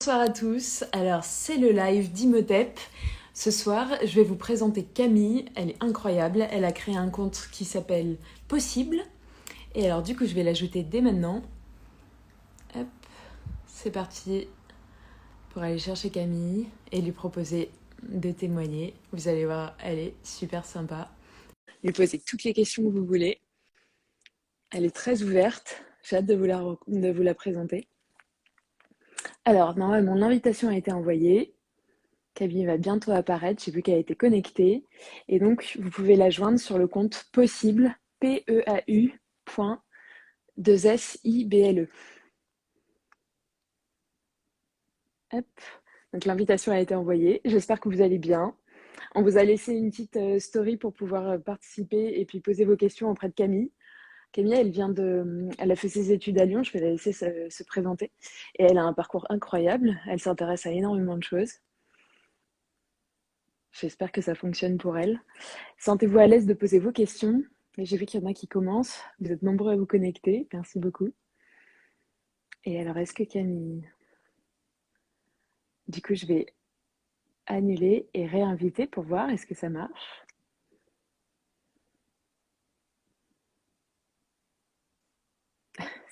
Bonsoir à tous, alors c'est le live d'Imhotep. Ce soir, je vais vous présenter Camille, elle est incroyable, elle a créé un compte qui s'appelle Possible. Et alors du coup, je vais l'ajouter dès maintenant. Hop, c'est parti pour aller chercher Camille et lui proposer de témoigner. Vous allez voir, elle est super sympa. Lui poser toutes les questions que vous voulez. Elle est très ouverte, j'ai hâte de vous la présenter. Alors, normalement, l'invitation a été envoyée. Camille va bientôt apparaître, j'ai vu qu'elle a été connectée. Et donc, vous pouvez la joindre sur le compte Possible, PEAU.2SIBLE. Hop. Donc, l'invitation a été envoyée. J'espère que vous allez bien. On vous a laissé une petite story pour pouvoir participer et puis poser vos questions auprès de Camille. Camille, elle a fait ses études à Lyon, je vais la laisser se présenter. Et elle a un parcours incroyable, elle s'intéresse à énormément de choses. J'espère que ça fonctionne pour elle. Sentez-vous à l'aise de poser vos questions. J'ai vu qu'il y en a qui commencent. Vous êtes nombreux à vous connecter. Merci beaucoup. Et alors, est-ce que Camille... Du coup, je vais annuler et réinviter pour voir est-ce que ça marche.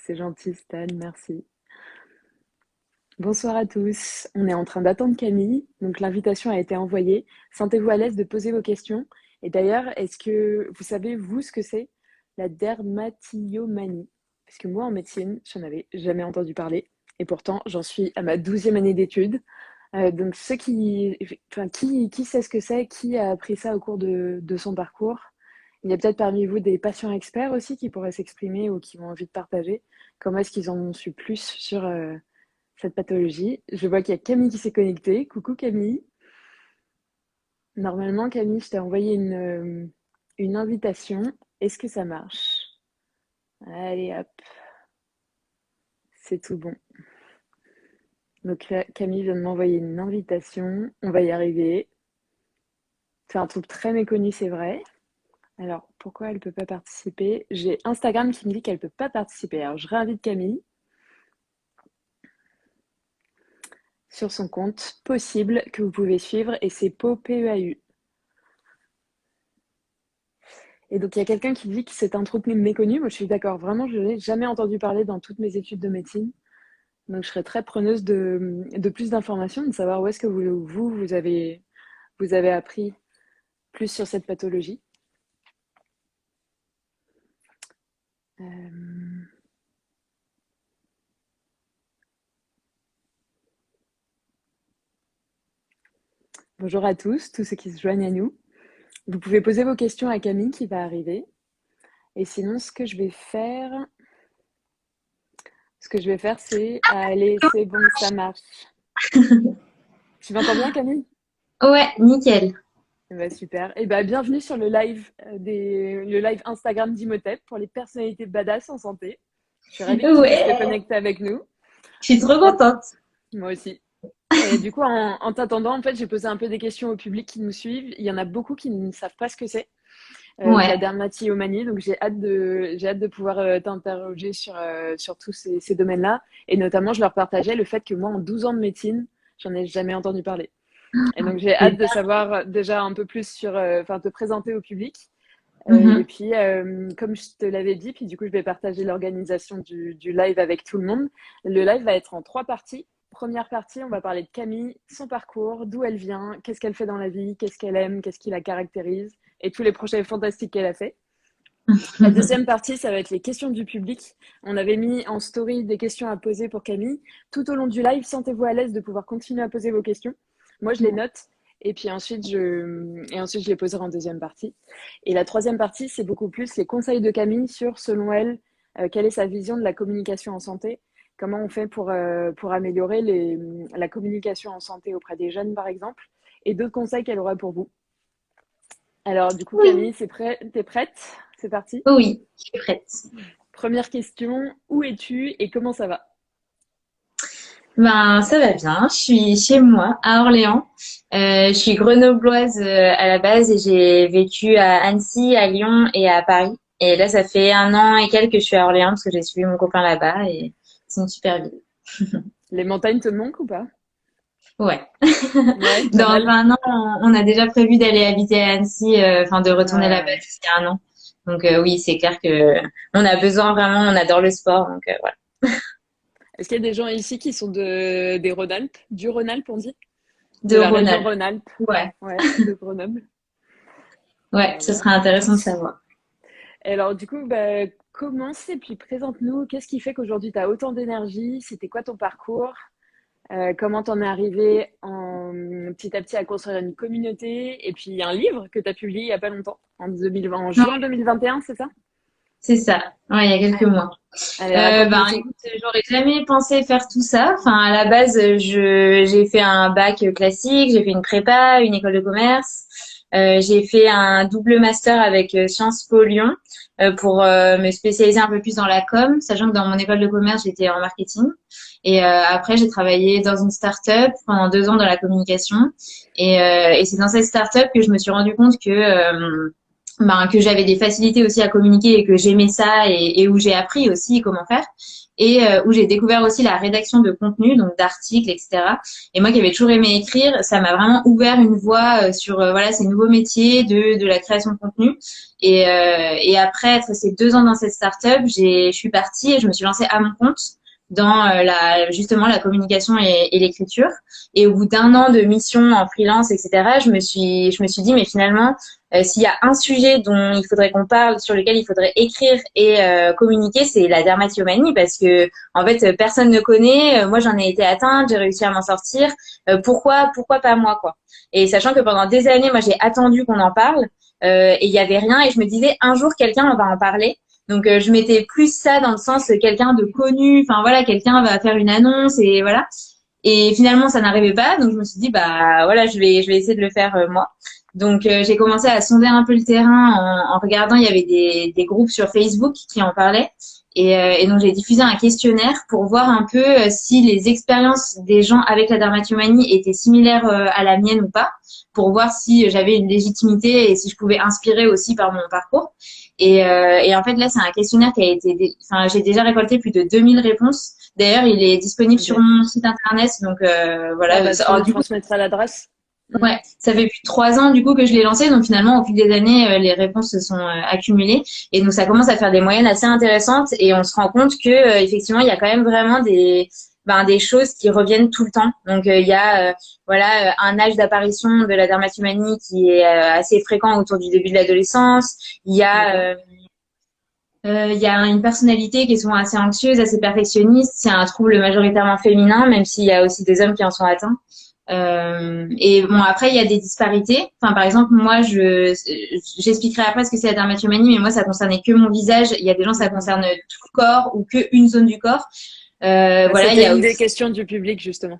C'est gentil, Stan, merci. Bonsoir à tous. On est en train d'attendre Camille. Donc, l'invitation a été envoyée. Sentez-vous à l'aise de poser vos questions. Et d'ailleurs, est-ce que vous savez, vous, ce que c'est la dermatillomanie? Parce que moi, en médecine, j'en avais jamais entendu parler. Et pourtant, j'en suis à ma 12e année d'études. Donc, qui sait ce que c'est? Qui a appris ça au cours de son parcours? Il y a peut-être parmi vous des patients experts aussi qui pourraient s'exprimer ou qui ont envie de partager. Comment est-ce qu'ils en ont su plus sur cette pathologie? Je vois qu'il y a Camille qui s'est connectée. Coucou Camille. Normalement, Camille, je t'ai envoyé une invitation. Est-ce que ça marche? Allez, hop. C'est tout bon. Donc là, Camille vient de m'envoyer une invitation. On va y arriver. C'est un truc très méconnu, c'est vrai. Alors, pourquoi elle ne peut pas participer? J'ai Instagram qui me dit qu'elle ne peut pas participer. Alors, je réinvite Camille sur son compte Possible que vous pouvez suivre et c'est POPEAU. Et donc, il y a quelqu'un qui dit que c'est un truc méconnu. Moi, je suis d'accord. Vraiment, je n'ai jamais entendu parler dans toutes mes études de médecine. Donc, je serais très preneuse de plus d'informations, de savoir où est-ce que vous avez appris plus sur cette pathologie. Bonjour à tous ceux qui se joignent à nous. Vous pouvez poser vos questions à Camille qui va arriver. Et sinon, ce que je vais faire, c'est... Allez, c'est bon, ça marche. Tu m'entends bien, Camille? Ouais, nickel. Super. Et bienvenue sur le live Instagram d'Imhotep pour les personnalités badass en santé. Je suis ravie que tu puisses te Ouais, connecter avec nous. je suis trop Hop, contente. moi aussi. Et du coup, en t'attendant, en fait, j'ai posé un peu des questions au public qui nous suivent. Il y en a beaucoup qui ne savent pas ce que c'est que la Ouais. dermatillomanie. Donc, j'ai hâte de pouvoir t'interroger sur tous ces domaines-là. Et notamment, je leur partageais le fait que moi, en 12 ans de médecine, j'en ai jamais entendu parler. Et donc, j'ai hâte de savoir déjà un peu plus te présenter au public. Et Mhm. puis, comme je te l'avais dit, puis du coup, je vais partager l'organisation du live avec tout le monde. Le live va être en 3 parties. Première partie, on va parler de Camille, son parcours, d'où elle vient, qu'est-ce qu'elle fait dans la vie, qu'est-ce qu'elle aime, qu'est-ce qui la caractérise, et tous les projets fantastiques qu'elle a fait. La deuxième partie, ça va être les questions du public. On avait mis en story des questions à poser pour Camille. Tout au long du live, sentez-vous à l'aise de pouvoir continuer à poser vos questions. Moi, je les note et puis ensuite, je les poserai en deuxième partie. Et la troisième partie, c'est beaucoup plus les conseils de Camille sur, selon elle, quelle est sa vision de la communication en santé, comment on fait pour améliorer la communication en santé auprès des jeunes, par exemple, et d'autres conseils qu'elle aura pour vous. Alors, du coup, Oui. Camille, t'es prête? C'est parti. Oui, je suis prête. Première question, où es-tu et comment ça va? Ben, ça va bien. Je suis chez moi, à Orléans. Je suis grenobloise à la base et j'ai vécu à Annecy, à Lyon et à Paris. Et là, ça fait 1 an et quelques que je suis à Orléans parce que j'ai suivi mon copain là-bas et c'est une super ville. Les montagnes te manquent ou pas? Ouais. Ouais, pas Dans mal. 1 an, on a déjà prévu d'aller habiter à Annecy, enfin de retourner là-bas Ouais. d'ici 1 an. Donc oui, c'est clair que on a besoin vraiment, on adore le sport, donc voilà. Est-ce qu'il y a des gens ici qui sont des Rhône-Alpes? Du Rhône-Alpes, on dit? De De la région Rhône-Alpes. Rhône-Alpes? Ouais, Ouais, de Grenoble. ouais, Trop ce bien. serait intéressant de savoir. Et alors, du coup, bah, commence et puis présente-nous. Qu'est-ce qui fait qu'aujourd'hui, tu as autant d'énergie? C'était quoi ton parcours? Comment t'en es arrivé petit à petit à construire une communauté? Et puis, un livre que tu as publié il n'y a pas longtemps, en 2020, en juin 2021, c'est ça? C'est ça. Ouais, il y a quelques mois. Allez, raconte-nous Ben, tout. écoute, j'aurais jamais pensé faire tout ça. Enfin, à la base, j'ai fait un bac classique, j'ai fait une prépa, une école de commerce. J'ai fait un double master avec Sciences Po Lyon pour me spécialiser un peu plus dans la com, sachant que dans mon école de commerce, j'étais en marketing. Et après, j'ai travaillé dans une start-up pendant 2 ans dans la communication. Et c'est dans cette start-up que je me suis rendu compte que j'avais des facilités aussi à communiquer et que j'aimais ça et où j'ai appris aussi comment faire et où j'ai découvert aussi la rédaction de contenu, donc d'articles, etc. Et moi qui avais toujours aimé écrire, ça m'a vraiment ouvert une voie sur voilà ces nouveaux métiers de la création de contenu. Et après être resté 2 ans dans cette start-up, je suis partie et je me suis lancée à mon compte dans justement la communication et l'écriture. Et au bout d'1 an de mission en freelance, etc., je me suis dit mais finalement s'il y a un sujet dont il faudrait qu'on parle, sur lequel il faudrait écrire et communiquer, c'est la dermatillomanie parce que en fait personne ne connaît. Moi j'en ai été atteinte, j'ai réussi à m'en sortir. Pourquoi pas moi quoi. Et sachant que pendant des années, moi j'ai attendu qu'on en parle et il y avait rien et je me disais un jour quelqu'un va en parler. Donc je mettais plus ça dans le sens quelqu'un de connu, enfin voilà, quelqu'un va faire une annonce et voilà. Et finalement, ça n'arrivait pas, donc je me suis dit bah voilà, je vais essayer de le faire moi. Donc j'ai commencé à sonder un peu le terrain en regardant, il y avait des groupes sur Facebook qui en parlaient. Et donc j'ai diffusé un questionnaire pour voir un peu si les expériences des gens avec la dermatomanie étaient similaires à la mienne ou pas, pour voir si j'avais une légitimité et si je pouvais inspirer aussi par mon parcours. Et en fait là c'est un questionnaire qui a été, enfin j'ai déjà récolté plus de 2000 réponses. D'ailleurs il est disponible sur Ok. mon site internet, donc Ah voilà. bah, tu Alors, nous du coup transmettras l'adresse. Mm. ouais, ça fait plus de 3 ans du coup que je l'ai lancé, donc finalement au fil des années, les réponses se sont accumulées et donc ça commence à faire des moyennes assez intéressantes et on se rend compte que effectivement il y a quand même vraiment des choses qui reviennent tout le temps. Donc il y a voilà un âge d'apparition de la dermatomanie qui est assez fréquent autour du début de l'adolescence. Il y D'accord. a il y a une personnalité qui est souvent assez anxieuse, assez perfectionniste. C'est un trouble majoritairement féminin, même s'il y a aussi des hommes qui en sont atteints. Et bon, après, il y a des disparités. Enfin, par exemple, moi, j'expliquerai après ce que c'est la dermatomanie, mais moi, ça concernait que mon visage. Il y a des gens, ça Mhm. concerne tout le corps ou que une zone du corps. Bah, Voilà, il y c'était a une des aussi. questions du public, justement.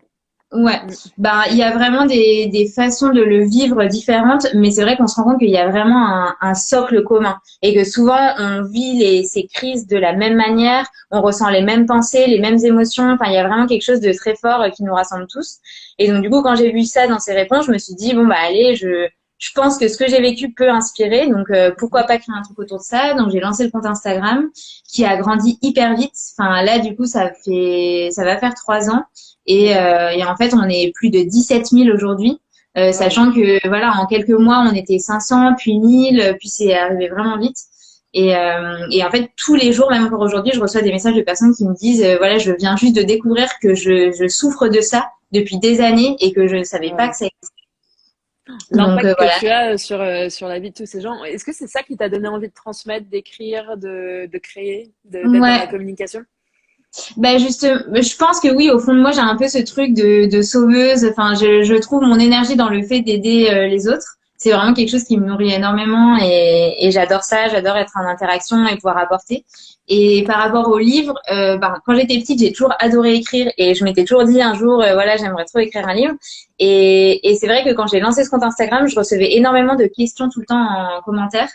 Ouais, Mm. ben il y a vraiment des façons de le vivre différentes, mais c'est vrai qu'on se rend compte qu'il y a vraiment un socle commun et que souvent on vit ces crises de la même manière, on ressent les mêmes pensées, les mêmes émotions. Enfin, il y a vraiment quelque chose de très fort qui nous rassemble tous. Et donc du coup, quand j'ai vu ça dans ces réponses, je me suis dit bon bah allez, je pense que ce que j'ai vécu peut inspirer, donc pourquoi pas créer un truc autour de ça. Donc j'ai lancé le compte Instagram qui a grandi hyper vite. Enfin là, du coup, ça va faire 3 ans. Et en fait, on est plus de 17 000 aujourd'hui, Waouh. sachant que voilà, en quelques mois, on était 500, puis 1000, puis c'est arrivé vraiment vite. Et en fait, tous les jours, même encore aujourd'hui, je reçois des messages de personnes qui me disent, voilà, je viens juste de découvrir que je souffre de ça depuis des années et que je ne savais pas Waouh. que ça existait. Donc L'impact que voilà. tu as sur la vie de tous ces gens, est-ce que c'est ça qui t'a donné envie de transmettre, d'écrire, de créer, d'être dans la Ouais, communication? ben juste, je pense que oui, au fond de moi, j'ai un peu ce truc de sauveuse. Enfin, je trouve mon énergie dans le fait d'aider les autres. C'est vraiment quelque chose qui me nourrit énormément et j'adore ça. J'adore être en interaction et pouvoir apporter. Et par rapport au livre, ben, quand j'étais petite, j'ai toujours adoré écrire et je m'étais toujours dit un jour, voilà, j'aimerais trop écrire un livre. Et c'est vrai que quand j'ai lancé ce compte Instagram, je recevais énormément de questions tout le temps en commentaire.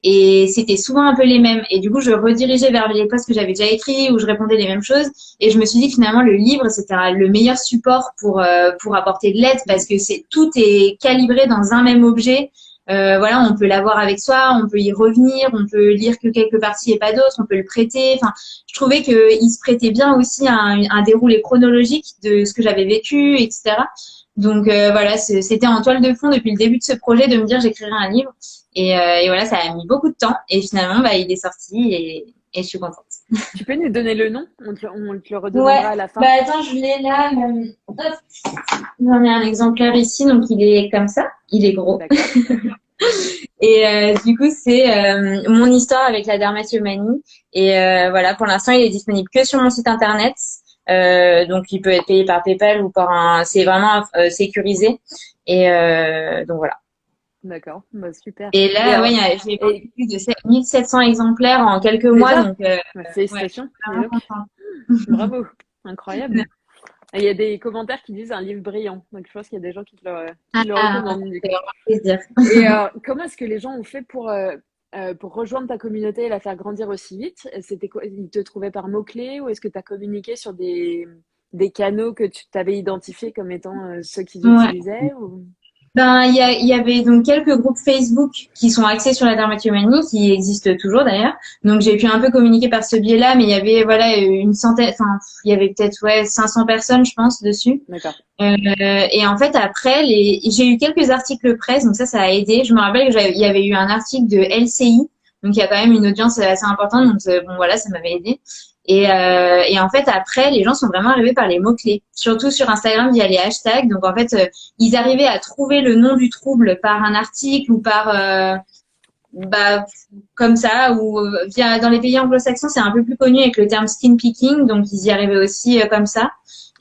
Et c'était souvent un peu les mêmes. Et du coup, je redirigeais vers les posts que j'avais déjà écrits où je répondais les mêmes choses. Et je me suis dit que finalement, le livre, c'était le meilleur support pour apporter de l'aide parce Mm. que tout est calibré dans un même objet. Voilà, on peut l'avoir avec soi, on peut y revenir, on peut lire que quelques parties et pas d'autres, on peut le prêter. Enfin, je trouvais que il se prêtait bien aussi à un déroulé chronologique de ce que j'avais vécu, etc. Donc voilà, c'était en toile de fond depuis le début de ce projet de me dire j'écrirai un livre. Et voilà, ça a mis beaucoup de temps. Et finalement, bah, il est sorti et je suis contente. Tu peux nous donner le nom? On te le Ouais, redemandera à la fin. bah attends, je l'ai là. Hop. J'en ai un exemplaire ici, donc il est comme ça. Il est gros. D'accord. Et du coup, c'est mon histoire avec la dermatillomanie. Et voilà, pour l'instant, il est disponible que sur mon site internet. Donc, il peut être payé par PayPal ou par un. C'est vraiment sécurisé. Et donc voilà. D'accord. Bah, super. Et Et là, alors, ouais, j'ai et vendu plus de 1700 exemplaires en quelques mois. déjà, Donc, bah, ouais, félicitations. Dis vraiment donc. contente. Bravo. Incroyable. Et il y a des commentaires qui disent un livre brillant. Donc, je pense qu'il y a des gens qui le Ah, recommandent, du c'est coup. vraiment plaisir. Et comment est-ce que les gens ont fait pour rejoindre ta communauté et la faire grandir aussi vite? C'était quoi? Ils te trouvaient par mots-clés ou est-ce que tu as communiqué sur des canaux que tu t'avais identifiés comme étant ceux qu'ils Ouais. utilisaient ou... Ben, il y avait donc quelques groupes Facebook qui sont axés sur la dermatillomanie, qui existent toujours d'ailleurs. Donc, j'ai pu un peu communiquer par ce biais-là, mais il y avait, voilà, une centaine, enfin, il y avait peut-être, ouais, 500 personnes, je pense, dessus. D'accord. Et en fait, après, j'ai eu quelques articles presse, donc ça a aidé. Je me rappelle que il y avait eu un article de LCI, donc il y a quand même une audience assez importante, donc bon, voilà, ça m'avait aidé. Et en fait, après, les gens sont vraiment arrivés par les mots-clés, surtout sur Instagram via les hashtags. Donc en fait, ils arrivaient à trouver le nom du trouble par un article ou par bah comme ça, ou via dans les pays anglo-saxons, c'est un peu plus connu avec le terme skin picking, donc ils y arrivaient aussi comme ça.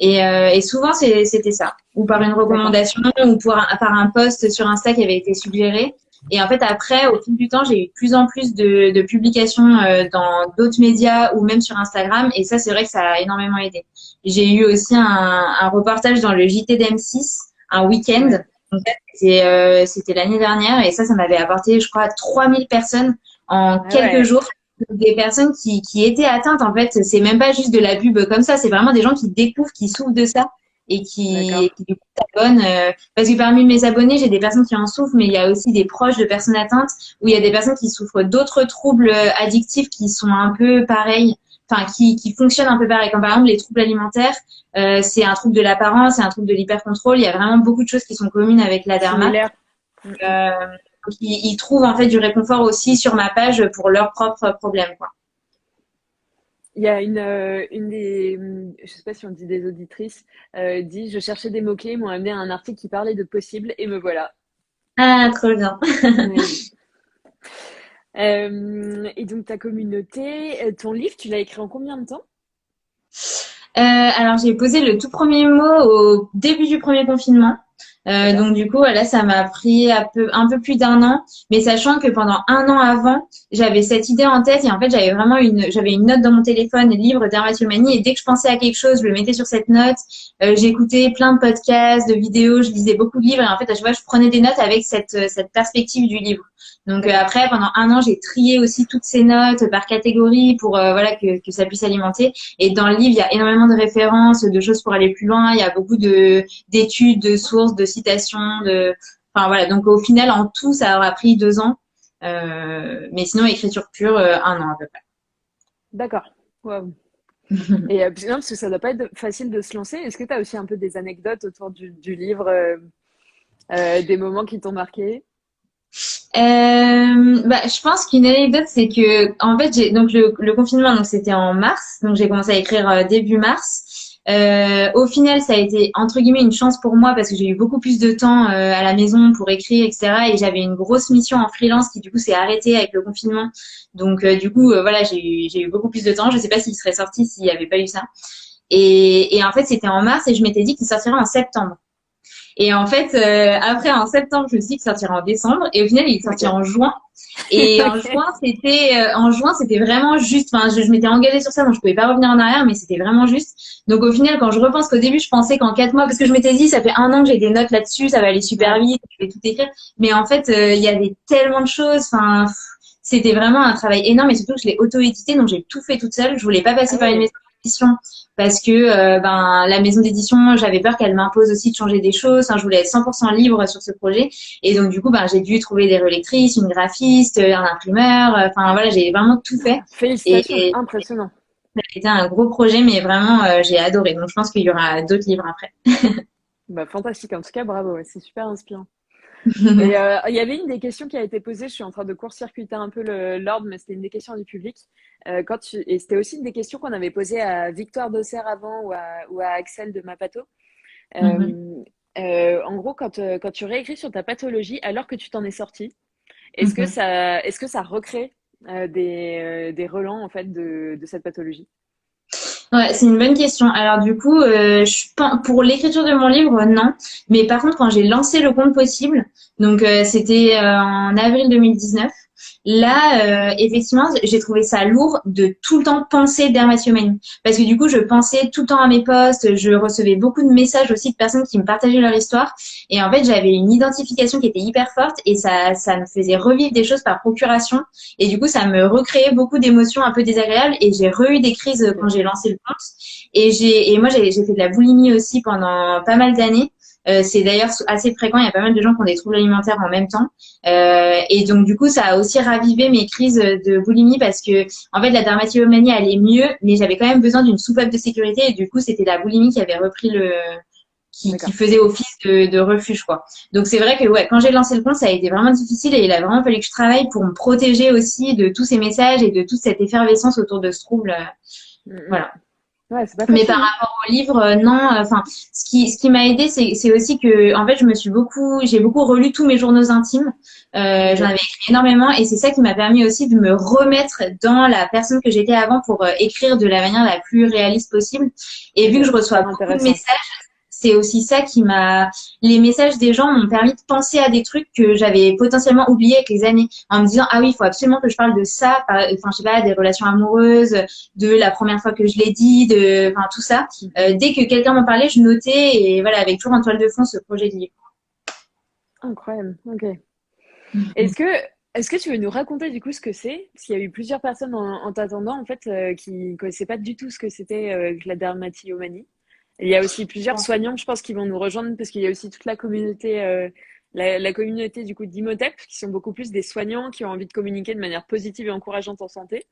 Et souvent, c'était ça, ou par une D'accord. recommandation, ou par un post sur Insta qui avait été suggéré. Et en fait, après, au fil du temps, j'ai eu de plus en plus de publications dans d'autres médias ou même sur Instagram. Et ça, c'est vrai que ça a énormément aidé. J'ai eu aussi un reportage dans le JT d'M6, un week-end. Ouais. Donc, c'était l'année dernière. Et ça m'avait apporté, je crois, 3000 personnes en Ah quelques ouais. jours. Des personnes qui étaient atteintes, en fait. C'est même pas juste de la pub comme ça. C'est vraiment des gens qui découvrent, qui souffrent de ça et D'accord. qui du coup s'abonnent. Parce que parmi mes abonnés, j'ai des personnes qui en souffrent, mais il y a aussi des proches de personnes atteintes, où il y a des personnes qui souffrent d'autres troubles addictifs qui sont un peu pareils, enfin qui fonctionnent un peu pareil. Comme par exemple les troubles alimentaires, c'est un trouble de l'apparence, c'est un trouble de l'hypercontrôle. Il y a vraiment beaucoup de choses qui sont communes avec la derma. Similaire. Mm, mm. Euh, donc ils trouvent en fait du réconfort aussi sur ma page pour leurs propres problèmes, quoi. Il y a une des, je sais pas si on dit des auditrices, dit, je cherchais des mots-clés, ils m'ont amené à un article qui parlait de possible et me voilà. Ah, trop bien. Oui. Et donc ta communauté, ton livre, tu l'as écrit en combien de temps? Alors j'ai posé le tout premier mot au début du premier confinement. D'accord. Donc du coup, là, ça m'a pris un peu plus d'un an, mais sachant que pendant un an avant, j'avais cette idée en tête et en fait, j'avais une note dans mon téléphone, livre dermatillomanie, et dès que je pensais à quelque chose, je le mettais sur cette note. J'écoutais plein de podcasts, de vidéos, je lisais beaucoup de livres et en fait, à chaque fois, je prenais des notes avec cette perspective du livre. Donc D'accord. après, pendant un an, j'ai trié aussi toutes ces notes par catégorie pour voilà que ça puisse alimenter. Et dans le livre, il y a énormément de références, de choses pour aller plus loin. Il y a beaucoup d'études, de sources, de citations, enfin voilà. Donc au final, en tout, ça aura pris 2 ans. Mais sinon, écriture pure, un an à peu D'accord. Waouh. près. Et non, parce que ça doit pas être facile de se lancer. Est-ce que tu as aussi un peu des anecdotes autour du livre, des moments qui t'ont marqué? Bah, je pense qu'une anecdote, c'est que en fait, j'ai donc le confinement, donc c'était en mars, donc j'ai commencé à écrire début mars. Au final, ça a été entre guillemets une chance pour moi parce que j'ai eu beaucoup plus de temps à la maison pour écrire, etc. Et j'avais une grosse mission en freelance qui du coup s'est arrêtée avec le confinement. Donc du coup, voilà, j'ai eu beaucoup plus de temps. Je sais pas s'il serait sorti s'il n'y avait pas eu ça. Et en fait, c'était en mars et je m'étais dit qu'il sortirait en septembre. Et en fait, après, en septembre, je me suis dit qu'il sortirait en décembre. Et au final, il est sorti Ok. en juin. Et Ok. en juin, c'était vraiment juste. Enfin, je m'étais engagée sur ça, donc je pouvais pas revenir en arrière, mais c'était vraiment juste. Donc au final, quand je repense qu'au début, je pensais qu'en 4 mois, parce que je m'étais dit, ça fait un an que j'ai des notes là-dessus, ça va aller super Ouais. vite, je vais tout écrire. Mais en fait, il y avait tellement de choses. Enfin, c'était vraiment un travail énorme et surtout que je l'ai auto-édité, donc j'ai tout fait toute seule. Je voulais pas Ah passer par une ouais. maison. d'édition parce que la maison d'édition, j'avais peur qu'elle m'impose aussi de changer des choses. Enfin, je voulais être 100% libre sur ce projet. Et donc, du coup, j'ai dû trouver des relectrices, une graphiste, un imprimeur. Enfin, voilà, j'ai vraiment tout fait. Félicitations, Et impressionnant. ça a été un gros projet, mais vraiment, j'ai adoré. Donc, je pense qu'il y aura d'autres livres après. Bah, fantastique, en tout cas, bravo, ouais, c'est super inspirant. Et il y avait une des questions qui a été posée, je suis en train de court-circuiter un peu l'ordre, mais c'était une des questions du public. Et c'était aussi une des questions qu'on avait posées à Victoire Dosser avant ou à Axel de Mapato. Mhm. Euh, en gros, quand tu réécris sur ta pathologie alors que tu t'en es sorti, Mhm. est-ce que ça recrée des relents en fait de cette pathologie? Ouais, c'est une bonne question. Alors du coup, pour l'écriture de mon livre, non. Mais par contre, quand j'ai lancé le compte possible, donc c'était en avril 2019, là, effectivement, j'ai trouvé ça lourd de tout le temps penser dermatillomanie. Parce que du coup, je pensais tout le temps à mes posts, je recevais beaucoup de messages aussi de personnes qui me partageaient leur histoire. Et en fait, j'avais une identification qui était hyper forte et ça me faisait revivre des choses par procuration. Et du coup, ça me recréait beaucoup d'émotions un peu désagréables et j'ai eu des crises quand Ok. j'ai lancé le compte. Et moi, j'ai fait de la boulimie aussi pendant pas mal d'années. C'est d'ailleurs assez fréquent. Il y a pas mal de gens qui ont des troubles alimentaires en même temps. Et donc, du coup, ça a aussi ravivé mes crises de boulimie parce que, en fait, la dermatillomanie allait mieux, mais j'avais quand même besoin d'une soupape de sécurité. Et du coup, c'était la boulimie qui avait repris qui D'accord. faisait office de refuge, quoi. Donc c'est vrai que ouais, quand j'ai lancé le compte, ça a été vraiment difficile et il a vraiment fallu que je travaille pour me protéger aussi de tous ces messages et de toute cette effervescence autour de ce trouble. Mm, mm. Voilà. Ouais, c'est pas Mais par facile, hein? rapport au livre, non. Enfin, ce qui m'a aidé, c'est aussi que, en fait, j'ai beaucoup relu tous mes journaux intimes. J'en Ok. avais écrit énormément, et c'est ça qui m'a permis aussi de me remettre dans la personne que j'étais avant pour écrire de la manière la plus réaliste possible. Et Ok. vu que je reçois Super beaucoup de intéressant. messages, c'est aussi ça les messages des gens m'ont permis de penser à des trucs que j'avais potentiellement oubliés avec les années, en me disant ah oui, il faut absolument que je parle de ça, enfin je sais pas, des relations amoureuses, de la première fois que je l'ai dit, enfin tout ça. Dès que quelqu'un m'en parlait, je notais et voilà, avec toujours en toile de fond ce projet de livre. Incroyable. Ok. Est-ce que, est-ce que tu veux nous raconter du coup ce que c'est? Parce qu'il y a eu plusieurs personnes en t'attendant en fait qui ne connaissaient pas du tout ce que c'était que la dermatillomanie. Il y a aussi plusieurs soignants, je pense, qui vont nous rejoindre parce qu'il y a aussi toute la communauté, la communauté du coup d'Imhotep, qui sont beaucoup plus des soignants qui ont envie de communiquer de manière positive et encourageante en santé,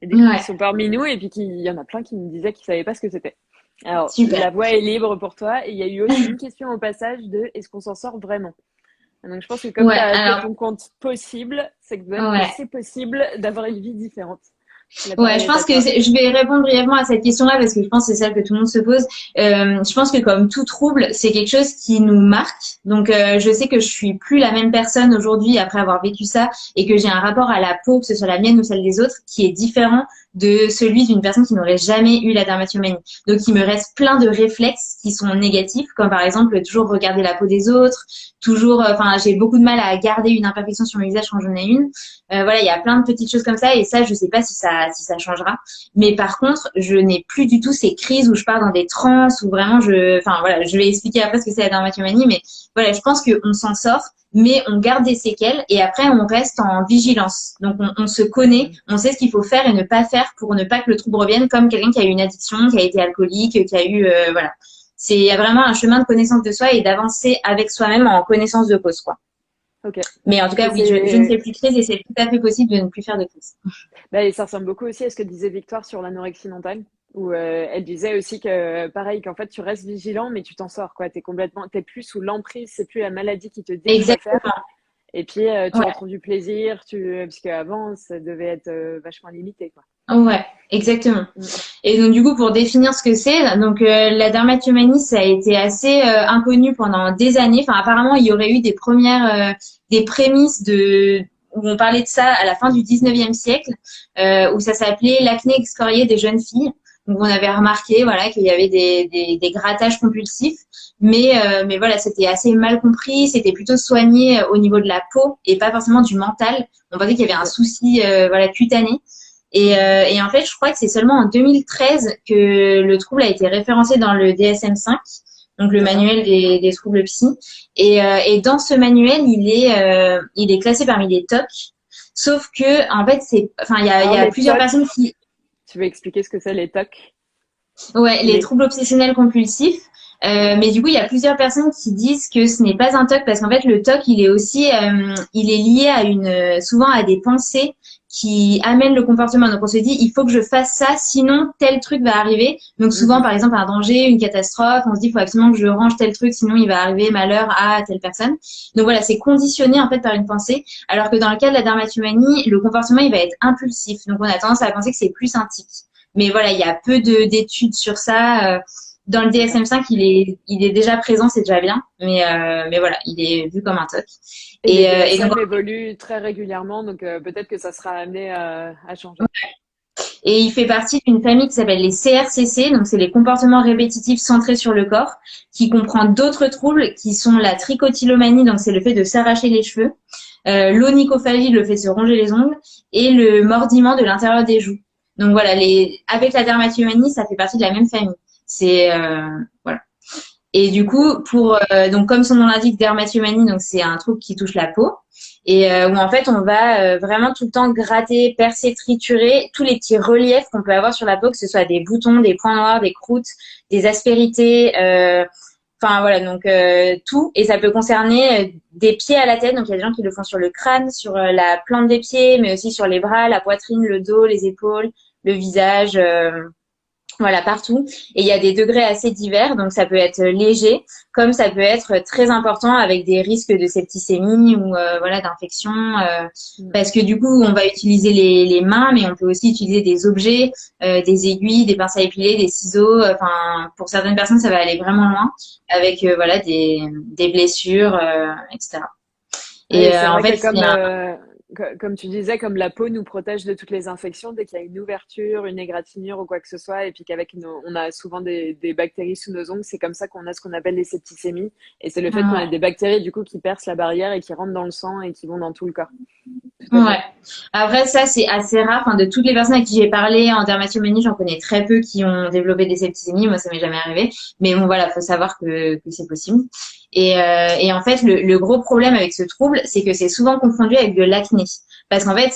et du coup qui Ouais, sont parmi nous, et puis il y en a plein qui me disaient qu'ils savaient pas ce que c'était. Alors, super. la voie est libre pour toi, et il y a eu aussi une question au passage de est-ce qu'on s'en sort vraiment? Donc je pense que comme tu Ouais, as fait alors ton compte possible, c'est que même que ouais. c'est possible d'avoir une vie différente. La Ouais, parole je est à pense que toi. je vais répondre brièvement à cette question-là parce que je pense que c'est celle que tout le monde se pose. Je pense que comme tout trouble, c'est quelque chose qui nous marque. Donc, je sais que je suis plus la même personne aujourd'hui après avoir vécu ça et que j'ai un rapport à la peau, que ce soit la mienne ou celle des autres, qui est différent de celui d'une personne qui n'aurait jamais eu la dermatomanie. Donc, il me reste plein de réflexes qui sont négatifs, comme par exemple toujours regarder la peau des autres, toujours, enfin, j'ai beaucoup de mal à garder une imperfection sur mon visage quand j'en ai une. Voilà, il y a plein de petites choses comme ça et ça, je sais pas si ça changera. Mais par contre, je n'ai plus du tout ces crises où je pars dans des transes où vraiment enfin voilà, je vais expliquer après ce que c'est la dermatomanie, mais voilà, je pense qu'on s'en sort, mais on garde des séquelles et après on reste en vigilance. Donc on se connaît, Mhm. on sait ce qu'il faut faire et ne pas faire pour ne pas que le trouble revienne comme quelqu'un qui a eu une addiction, qui a été alcoolique, qui a eu voilà. Il y a vraiment un chemin de connaissance de soi et d'avancer avec soi-même en connaissance de cause, quoi. Ok. Mais en tout Et cas, oui, je ne fais plus de crise et c'est tout à fait possible de ne plus faire de crise. bah, et ça ressemble beaucoup aussi à ce que disait Victoire sur l'anorexie mentale, où elle disait aussi que, pareil, qu'en fait, tu restes vigilant, mais tu t'en sors, quoi. T'es plus sous l'emprise, c'est plus la maladie qui te dit quoi faire. Exactement. Et puis, tu Ouais, retrouves du plaisir, parce qu'avant, ça devait être vachement limité, quoi. ouais, exactement. Mm. Et donc du coup, pour définir ce que c'est, donc la dermatomanie, ça a été assez inconnu pendant des années. Enfin, apparemment, il y aurait eu des prémices où on parlait de ça à la fin du 19e siècle, où ça s'appelait l'acné excorié des jeunes filles. Donc on avait remarqué, voilà, qu'il y avait des grattages compulsifs, mais voilà, c'était assez mal compris. C'était plutôt soigné au niveau de la peau et pas forcément du mental. On pensait qu'il y avait un Ok. souci, voilà, cutané. Et en fait, je crois que c'est seulement en 2013 que le trouble a été référencé dans le DSM-5, donc le D'accord. manuel des troubles psy. Et dans ce manuel, il est classé parmi les TOC. Sauf que, en fait, enfin, il y Alors, a les plusieurs TOC, personnes qui, tu veux expliquer ce que c'est, les TOC? Ouais, les Les... troubles obsessionnels compulsifs. Mais du coup, il y a plusieurs personnes qui disent que ce n'est pas un TOC parce qu'en fait, le TOC, il est aussi, il est lié à souvent à des pensées qui amènent le comportement. Donc, on se dit, il faut que je fasse ça, sinon tel truc va arriver. Donc, souvent, Mhm. par exemple, un danger, une catastrophe, on se dit, il faut absolument que je range tel truc, sinon il va arriver malheur à telle personne. Donc voilà, c'est conditionné en fait par une pensée. Alors que dans le cas de la dermatomanie, le comportement, il va être impulsif. Donc, on a tendance à penser que c'est plus un tic. Mais voilà, il y a peu d'études sur ça. Dans le D'accord. DSM-5, il est déjà présent, c'est déjà bien. Mais voilà, il est vu comme un TOC. Et les Et donc, DSM évoluent très régulièrement, donc peut-être que ça sera amené à changer. et il fait partie d'une famille qui s'appelle les CRCC, donc c'est les comportements répétitifs centrés sur le corps, qui comprend d'autres troubles qui sont la trichotillomanie, donc c'est le fait de s'arracher les cheveux, l'onychophagie, le fait de se ronger les ongles, et le mordiment de l'intérieur des joues. Donc voilà, avec la dermatomanie, ça fait partie de la même famille. C'est voilà. Et du coup, donc comme son nom l'indique, dermatomanie, donc c'est un trouble qui touche la peau et où en fait on va vraiment tout le temps gratter, percer, triturer tous les petits reliefs qu'on peut avoir sur la peau, que ce soit des boutons, des points noirs, des croûtes, des aspérités, enfin voilà, donc tout. Et ça peut concerner des pieds à la tête, donc il y a des gens qui le font sur le crâne, sur la plante des pieds, mais aussi sur les bras, la poitrine, le dos, les épaules, le visage. Voilà, partout. Et il y a des degrés assez divers, donc ça peut être léger, comme ça peut être très important avec des risques de septicémie ou voilà d'infection, Mm. parce que du coup on va utiliser les mains, mais on peut aussi utiliser des objets, des aiguilles, des pinces à épiler, des ciseaux. Enfin, pour certaines personnes ça va aller vraiment loin, avec voilà des blessures, etc. Oui, Et c'est en vrai fait que c'est un comme tu disais, comme la peau nous protège de toutes les infections, dès qu'il y a une ouverture, une égratignure ou quoi que ce soit, et puis on a souvent des bactéries sous nos ongles, c'est comme ça qu'on a ce qu'on appelle les septicémies. Et c'est le fait qu'on ait ouais. des bactéries du coup qui percent la barrière et qui rentrent dans le sang et qui vont dans tout le corps. Tout à Ouais. fait. Après, ça, c'est assez rare. Enfin, de toutes les personnes à qui j'ai parlé en dermatomanie, j'en connais très peu qui ont développé des septicémies. Moi, ça m'est jamais arrivé. Mais bon, voilà, faut savoir que c'est possible. Et en fait, le gros problème avec ce trouble, c'est que c'est souvent confondu avec de l'acné. Parce qu'en fait,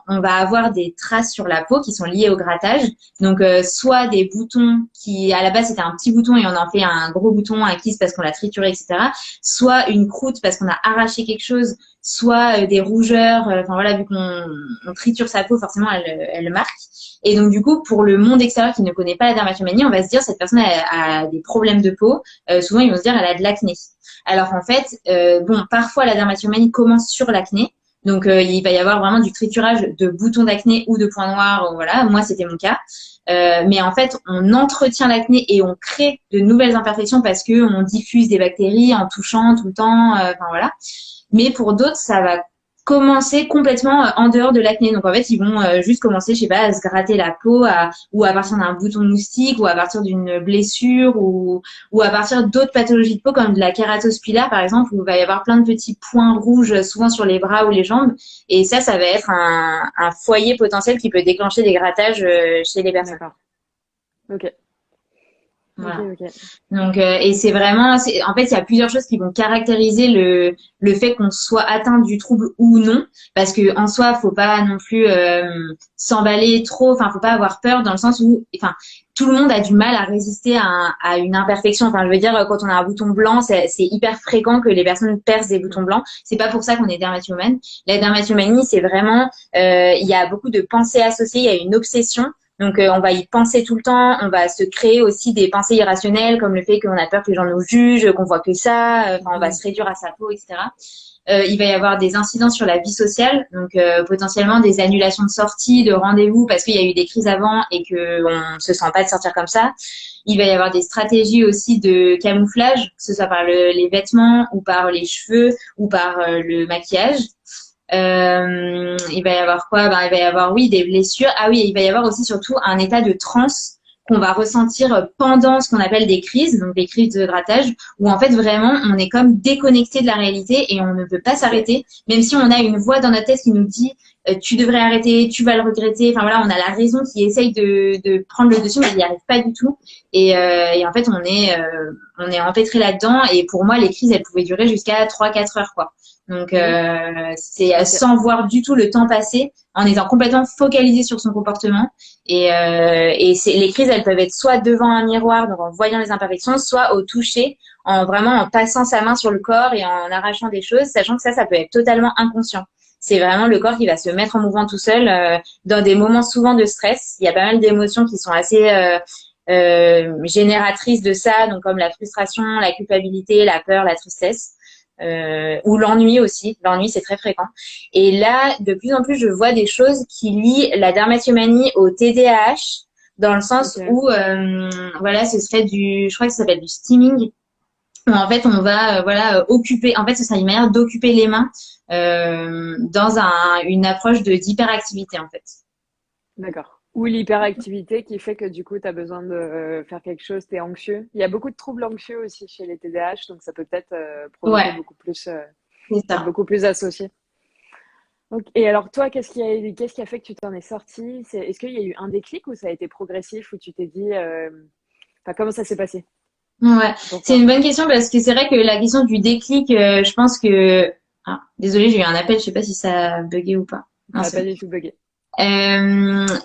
on va avoir des traces sur la peau qui sont liées au grattage. Donc, soit des boutons qui, à la base, c'était un petit bouton et on en fait un gros bouton, un kyste parce qu'on l'a trituré, etc. Soit une croûte parce qu'on a arraché quelque chose, soit des rougeurs. Enfin voilà, vu qu'on triture sa peau, forcément, elle marque. Et donc du coup, pour le monde extérieur qui ne connaît pas la dermatomanie, on va se dire cette personne a des problèmes de peau. Souvent, ils vont se dire elle a de l'acné. Alors en fait, bon, parfois la dermatomanie commence sur l'acné. Donc il va y avoir vraiment du triturage de boutons d'acné ou de points noirs. Voilà, moi c'était mon cas. Mais en fait, on entretient l'acné et on crée de nouvelles imperfections parce que on diffuse des bactéries en touchant tout le temps. Enfin voilà. Mais pour d'autres, ça va commencer complètement en dehors de l'acné. Donc en fait, ils vont juste commencer, je sais pas, à se gratter la peau ou à partir d'un bouton de moustique ou à partir d'une blessure ou à partir d'autres pathologies de peau comme de la kératose pilaire par exemple où il va y avoir plein de petits points rouges souvent sur les bras ou les jambes. Et ça va être un foyer potentiel qui peut déclencher des grattages chez les personnes. D'accord. Ok. Ok, Voilà. ok. Donc, et c'est vraiment, en fait, il y a plusieurs choses qui vont caractériser le fait qu'on soit atteint du trouble ou non, parce que en soi, faut pas non plus s'emballer trop, enfin, faut pas avoir peur dans le sens où, enfin, tout le monde a du mal à résister à une imperfection. Enfin, je veux dire, quand on a un bouton blanc, c'est hyper fréquent que les personnes percent des boutons blancs. C'est pas pour ça qu'on est dermatomane. La dermatomanie, c'est vraiment, il y a beaucoup de pensées associées, il y a une obsession. Donc, on va y penser tout le temps. On va se créer aussi des pensées irrationnelles, comme le fait qu'on a peur que les gens nous jugent, qu'on voit que ça. Enfin, on va se réduire à sa peau, etc. Il va y avoir des incidents sur la vie sociale, donc potentiellement des annulations de sortie, de rendez-vous, parce qu'il y a eu des crises avant et qu'on se sent pas de sortir comme ça. Il va y avoir des stratégies aussi de camouflage, que ce soit par les vêtements ou par les cheveux ou par le maquillage. Il va y avoir quoi? Ben, il va y avoir, oui, des blessures. Ah oui, il va y avoir aussi surtout un état de transe qu'on va ressentir pendant ce qu'on appelle des crises, donc des crises de grattage, où en fait vraiment on est comme déconnecté de la réalité et on ne peut pas Ok. s'arrêter, même si on a une voix dans notre tête qui nous dit tu devrais arrêter, tu vas le regretter. Enfin voilà, on a la raison qui essaye de prendre le dessus, mais il n'y arrive pas du tout. Et en fait, on est empêtré là-dedans. Et pour moi, les crises, elles pouvaient durer jusqu'à 3-4 heures, quoi. Donc, Mhm. c'est Ok. sans voir du tout le temps passer, en étant complètement focalisé sur son comportement. Et les crises, elles peuvent être soit devant un miroir, donc en voyant les imperfections, soit au toucher, en passant sa main sur le corps et en arrachant des choses, sachant que ça peut être totalement inconscient. C'est vraiment le corps qui va se mettre en mouvement tout seul dans des moments souvent de stress. Il y a pas mal d'émotions qui sont assez génératrices de ça, donc comme la frustration, la culpabilité, la peur, la tristesse. Ou l'ennui aussi. L'ennui, c'est très fréquent. Et là, de plus en plus, je vois des choses qui lient la dermatomanie au TDAH, dans le sens Ok. où, voilà, ce serait je crois que ça s'appelle du steaming, où en fait, on va, voilà, occuper, en fait, ce sera une manière d'occuper les mains dans une approche d'hyperactivité, en fait. D'accord. Ou l'hyperactivité qui fait que du coup, tu as besoin de faire quelque chose, tu es anxieux. Il y a beaucoup de troubles anxieux aussi chez les TDAH, donc ça peut peut-être provoquer Ouais, beaucoup plus, c'est être ça. beaucoup plus associé. Ok. Et alors toi, qu'est-ce qui a fait que tu t'en es sorti? Est-ce qu'il y a eu un déclic ou ça a été progressif où tu t'es dit, enfin, comment ça s'est passé Ouais, pour c'est toi? une bonne question parce que c'est vrai que la question du déclic, je pense que... Ah, désolée, j'ai eu un appel, je sais pas si ça a bugué ou pas. Non, Ça n'a c'est pas bon. du tout bugué.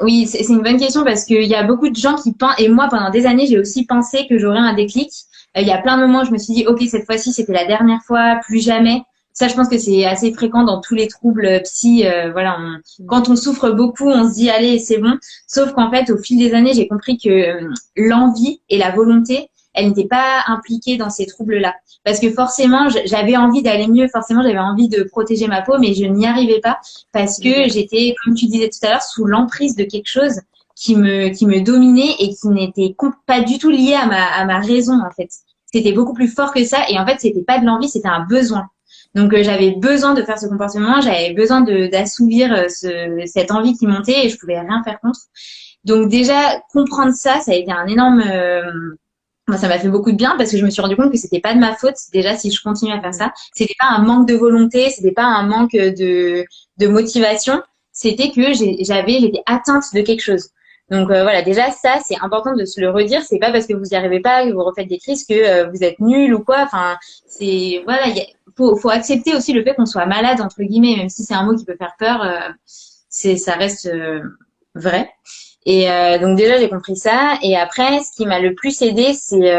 Oui, c'est une bonne question parce qu'il y a beaucoup de gens qui pensent, et moi pendant des années j'ai aussi pensé que j'aurais un déclic. Il y a plein de moments où je me suis dit ok cette fois-ci c'était la dernière fois, plus jamais. Ça je pense que c'est assez fréquent dans tous les troubles psy. Voilà, Mm. quand on souffre beaucoup on se dit allez c'est bon. Sauf qu'en fait au fil des années j'ai compris que l'envie et la volonté elles n'étaient pas impliquées dans ces troubles-là. Parce que forcément j'avais envie d'aller mieux, forcément j'avais envie de protéger ma peau, mais je n'y arrivais pas parce que Ok. j'étais, comme tu disais tout à l'heure, sous l'emprise de quelque chose qui me dominait et qui n'était pas du tout lié à ma raison, en fait. C'était beaucoup plus fort que ça et en fait, c'était pas de l'envie, c'était un besoin. Donc, j'avais besoin de faire ce comportement, j'avais besoin d'assouvir cette envie qui montait et je pouvais rien faire contre. Donc, déjà, comprendre ça, ça a été un énorme, moi, ça m'a fait beaucoup de bien parce que je me suis rendu compte que c'était pas de ma faute. Déjà, si je continue à faire Mm. ça, c'était pas un manque de volonté, c'était pas un manque de motivation. C'était que j'étais atteinte de quelque chose. Donc voilà, déjà ça, c'est important de se le redire. C'est pas parce que vous y arrivez pas, que vous refaites des crises que vous êtes nul ou quoi. Enfin, c'est voilà, faut accepter aussi le fait qu'on soit malade entre guillemets, même si c'est un mot qui peut faire peur. Ça reste vrai. Et donc déjà j'ai compris ça. Et après, ce qui m'a le plus aidé, c'est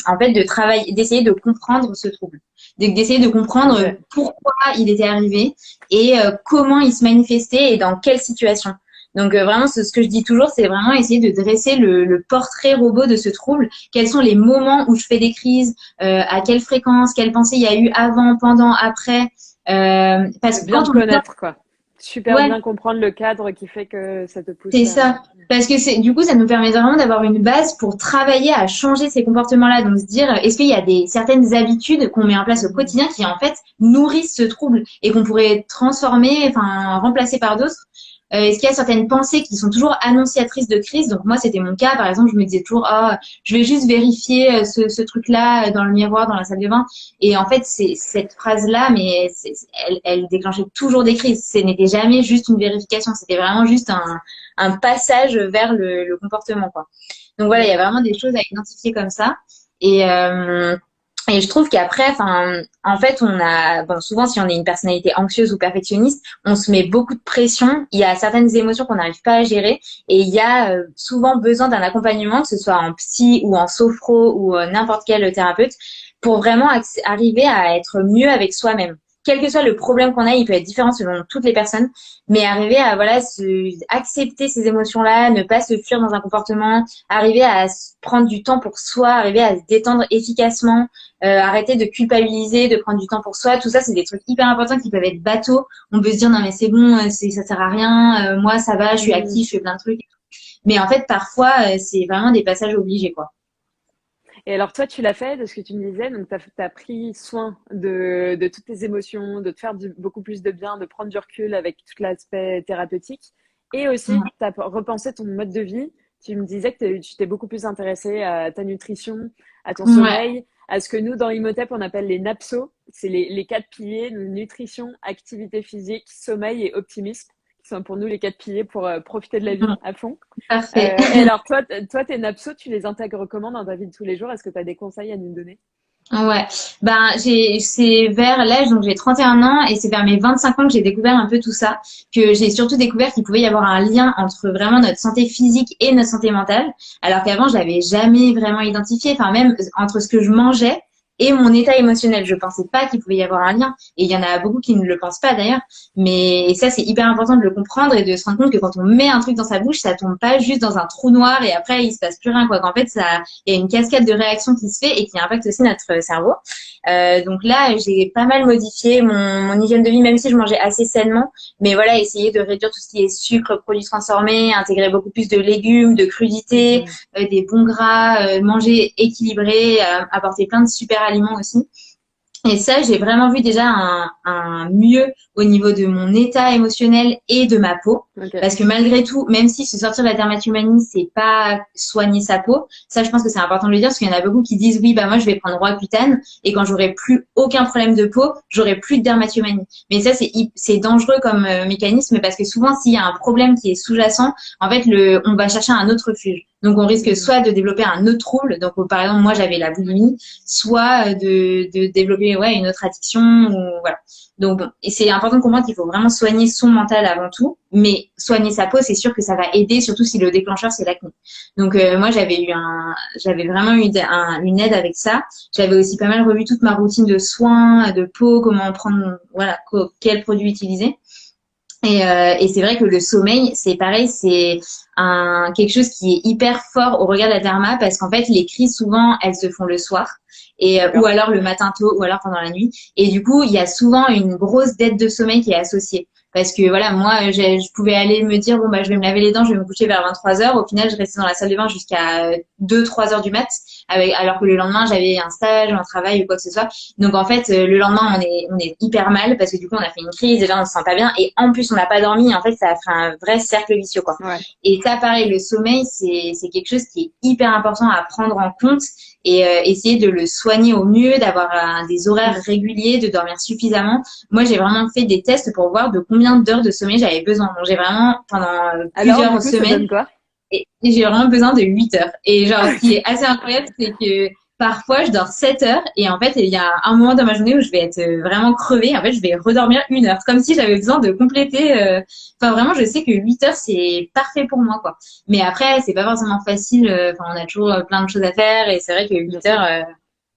en fait de travailler, d'essayer de comprendre ce trouble, d'essayer de comprendre Ok. pourquoi il était arrivé et comment il se manifestait et dans quelle situation. Donc vraiment, ce que je dis toujours, c'est vraiment essayer de dresser le portrait robot de ce trouble. Quels sont les moments où je fais des crises, à quelle fréquence, quelles pensées il y a eu avant, pendant, après. Parce De que bien quand te on est dans... connaître, quoi. Super Ouais, bien comprendre le cadre qui fait que ça te pousse c'est à... ça. Parce que du coup, ça nous permet vraiment d'avoir une base pour travailler à changer ces comportements-là. Donc, se dire, est-ce qu'il y a certaines habitudes qu'on met en place au Mhm. quotidien qui, en fait, nourrissent ce trouble et qu'on pourrait transformer, enfin, remplacer par d'autres? Est-ce qu'il y a certaines pensées qui sont toujours annonciatrices de crise? Donc, moi, c'était mon cas. Par exemple, je me disais toujours, ah, je vais juste vérifier ce truc-là dans le miroir, dans la salle de bain. Et en fait, c'est cette phrase-là, mais elle déclenchait toujours des crises. Ce n'était jamais juste une vérification. C'était vraiment juste un passage vers le comportement, quoi. Donc voilà, il y a D'accord. vraiment des choses à identifier comme ça. Et, euh, et je trouve qu'après, enfin, en fait, bon, souvent, si on est une personnalité anxieuse ou perfectionniste, on se met beaucoup de pression. Il y a certaines émotions qu'on n'arrive pas à gérer, et il y a souvent besoin d'un accompagnement, que ce soit en psy ou en sophro ou n'importe quel thérapeute, pour vraiment arriver à être mieux avec soi-même. Quel que soit le problème qu'on a, il peut être différent selon toutes les personnes, mais arriver à voilà accepter ces émotions-là, ne pas se fuir dans un comportement, arriver à prendre du temps pour soi, arriver à se détendre efficacement, arrêter de culpabiliser, de prendre du temps pour soi. Tout ça, c'est des trucs hyper importants qui peuvent être bateaux. On peut se dire non mais c'est bon, ça sert à rien. Moi ça va, je suis Mhm. active, je fais plein de trucs. Mais en fait, parfois, c'est vraiment des passages obligés, quoi. Et alors, toi, tu l'as fait de ce que tu me disais, donc tu as pris soin de toutes tes émotions, de te faire beaucoup plus de bien, de prendre du recul avec tout l'aspect thérapeutique. Et aussi, tu as repensé ton mode de vie. Tu me disais que tu t'es beaucoup plus intéressé à ta nutrition, à ton Ouais, sommeil, à ce que nous, dans Imhotep, on appelle les NAPSO. C'est les quatre piliers, donc nutrition, activité physique, sommeil et optimisme, C'est pour nous les 4 piliers pour profiter de la vie à fond. Parfait. Et alors, tes napsos, tu les intègres comment dans ta vie de tous les jours? Est-ce que tu as des conseils à nous donner? Ouais, ben c'est vers l'âge, donc j'ai 31 ans et c'est vers mes 25 ans que j'ai découvert un peu tout ça, que j'ai surtout découvert qu'il pouvait y avoir un lien entre vraiment notre santé physique et notre santé mentale, alors qu'avant je l'avais jamais vraiment identifié, enfin même entre ce que je mangeais et mon état émotionnel, je pensais pas qu'il pouvait y avoir un lien et il y en a beaucoup qui ne le pensent pas d'ailleurs, mais ça c'est hyper important de le comprendre et de se rendre compte que quand on met un truc dans sa bouche, ça tombe pas juste dans un trou noir et après il se passe plus rien quoi, qu'en fait ça il y a une cascade de réactions qui se fait et qui impacte aussi notre cerveau. Donc là, j'ai pas mal modifié mon hygiène de vie, même si je mangeais assez sainement. Mais voilà, essayer de réduire tout ce qui est sucre, produits transformés, intégrer beaucoup plus de légumes, de crudités, Mhm. des bons gras, manger équilibré, apporter plein de super aliments aussi. Et ça, j'ai vraiment vu déjà un mieux au niveau de mon état émotionnel et de ma peau. Ok. Parce que malgré tout, même si se sortir de la dermatomanie, c'est pas soigner sa peau, ça, je pense que c'est important de le dire parce qu'il y en a beaucoup qui disent, oui, bah, moi, je vais prendre Roaccutane et quand j'aurai plus aucun problème de peau, j'aurai plus de dermatomanie. Mais ça, c'est dangereux comme mécanisme parce que souvent, s'il y a un problème qui est sous-jacent, en fait, on va chercher un autre refuge. Donc, on risque Mhm. soit de développer un autre trouble. Donc, par exemple, moi, j'avais la boulimie, soit de développer une autre addiction ou voilà. Donc bon, et c'est important de comprendre qu'il faut vraiment soigner son mental avant tout, mais soigner sa peau, c'est sûr que ça va aider, surtout si le déclencheur c'est l'acné. Donc moi j'avais vraiment eu une aide avec ça. J'avais aussi pas mal revu toute ma routine de soins de peau, comment prendre, voilà, quels produits utiliser. Et c'est vrai que le sommeil, c'est pareil, c'est quelque chose qui est hyper fort au regard de la derma parce qu'en fait, les crises, souvent, elles se font le soir ou D'accord. alors le matin tôt ou alors pendant la nuit. Et du coup, il y a souvent une grosse dette de sommeil qui est associée. Parce que voilà, moi, je pouvais aller me dire, bon, bah, je vais me laver les dents, je vais me coucher vers 23 heures. Au final, je restais dans la salle de bain jusqu'à 2, 3 heures du mat, alors que le lendemain, j'avais un stage, un travail ou quoi que ce soit. Donc en fait, le lendemain, on est hyper mal parce que du coup, on a fait une crise, déjà on se sent pas bien et en plus on n'a pas dormi. En fait, ça a fait un vrai cercle vicieux quoi. Ouais. Et ça, pareil, le sommeil, c'est quelque chose qui est hyper important à prendre en compte et essayer de le soigner au mieux, d'avoir des horaires réguliers, de dormir suffisamment. Moi, j'ai vraiment fait des tests pour voir de combien d'heures de sommeil j'avais besoin. Donc j'ai vraiment pendant Alors, du plusieurs coup, ça semaines donne quoi? et j'ai vraiment besoin de 8 heures. Et genre, ce qui est assez incroyable, c'est que parfois, je dors 7 heures et en fait, il y a un moment dans ma journée où je vais être vraiment crevée. En fait, je vais redormir 1 heure, comme si j'avais besoin de compléter. Enfin, vraiment, je sais que 8 heures, c'est parfait pour moi, quoi. Mais après, c'est pas forcément facile. Enfin, on a toujours plein de choses à faire et c'est vrai que Bien 8 sûr. heures,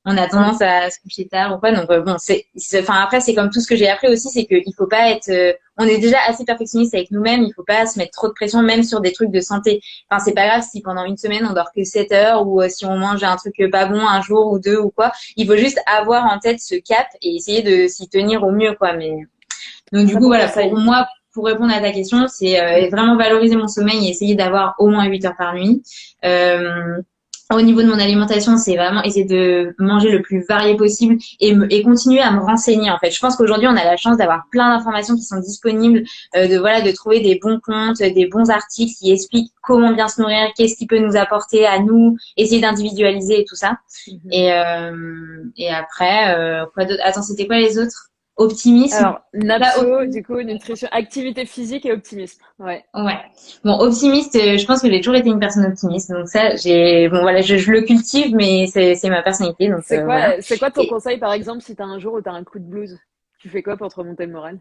on a tendance à se coucher tard ou quoi. Donc bon, enfin après c'est comme tout ce que j'ai appris aussi, c'est qu'il faut pas être, on est déjà assez perfectionniste avec nous-mêmes, il faut pas se mettre trop de pression même sur des trucs de santé. Enfin c'est pas grave si pendant une semaine on dort que 7 heures ou si on mange un truc pas bon un jour ou deux ou quoi. Il faut juste avoir en tête ce cap et essayer de s'y tenir au mieux quoi. Mais donc du Très coup bon voilà pour conseil. moi. Pour répondre à ta question, c'est Mm. vraiment valoriser mon sommeil et essayer d'avoir au moins 8 heures par nuit. Euh, Au niveau de mon alimentation, c'est vraiment essayer de manger le plus varié possible et continuer à me renseigner en fait. Je pense qu'aujourd'hui, on a la chance d'avoir plein d'informations qui sont disponibles, de trouver des bons comptes, des bons articles qui expliquent comment bien se nourrir, qu'est-ce qui peut nous apporter à nous, essayer d'individualiser et tout ça. Mhm. Et après, quoi d'autre? Attends, c'était quoi les autres? Optimisme. Alors, Là, napso, du coup, nutrition, activité physique et optimisme. Ouais. ouais. Bon, optimiste, je pense que j'ai toujours été une personne optimiste. Donc ça, bon voilà, je le cultive, mais c'est ma personnalité, donc voilà. C'est quoi ton Et conseil, par exemple, si t'as un jour où t'as un coup de blues? Tu fais quoi pour te remonter le moral?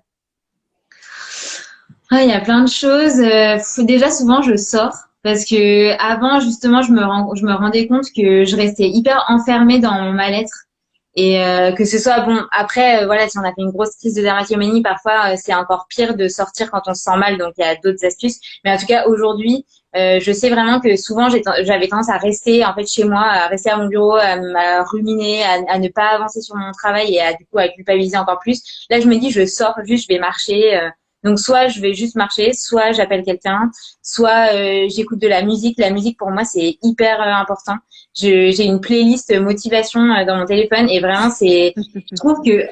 il y a plein de choses. Déjà, souvent, je sors parce que avant, justement, je me rendais compte que je restais hyper enfermée dans mon mal-être. Et que ce soit bon après voilà si on a fait une grosse crise de dermatomanie parfois c'est encore pire de sortir quand on se sent mal donc il y a d'autres astuces mais en tout cas aujourd'hui je sais vraiment que souvent j'avais tendance à rester en fait chez moi à rester à mon bureau à ruminer à ne pas avancer sur mon travail et du coup à culpabiliser encore plus là je me dis je sors juste je vais marcher donc soit je vais juste marcher soit j'appelle quelqu'un soit j'écoute de la musique pour moi c'est hyper important j'ai une playlist motivation dans mon téléphone et vraiment je trouve que